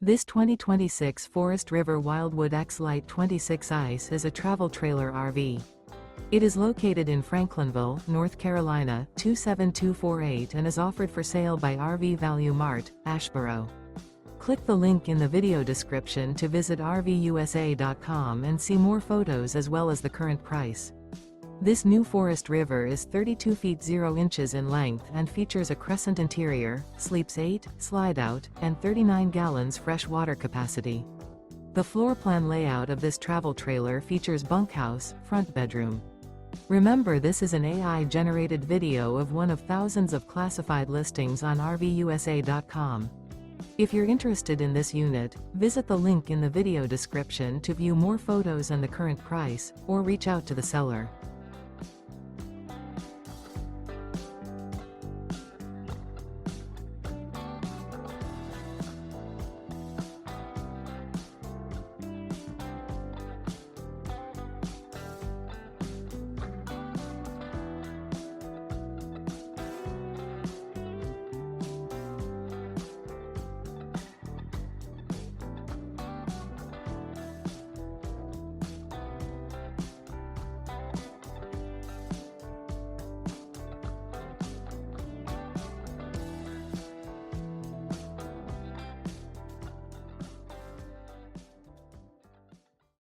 This 2026 Forest River Wildwood X-Lite 26 ICE is a travel trailer RV. It is located in Franklinville, North Carolina, 27248 and is offered for sale by RV Value Mart, Asheboro. Click the link in the video description to visit RVUSA.com and see more photos as well as the current price. This new Forest River is 32 feet 0 inches in length and features a Crescent interior, sleeps 8, Slideout, and 39 gallons fresh water capacity. The floor plan layout of this travel trailer features bunkhouse, front bedroom. Remember, this is an AI-generated video of one of thousands of classified listings on RVUSA.com. If you're interested in this unit, visit the link in the video description to view more photos and the current price, or reach out to the seller.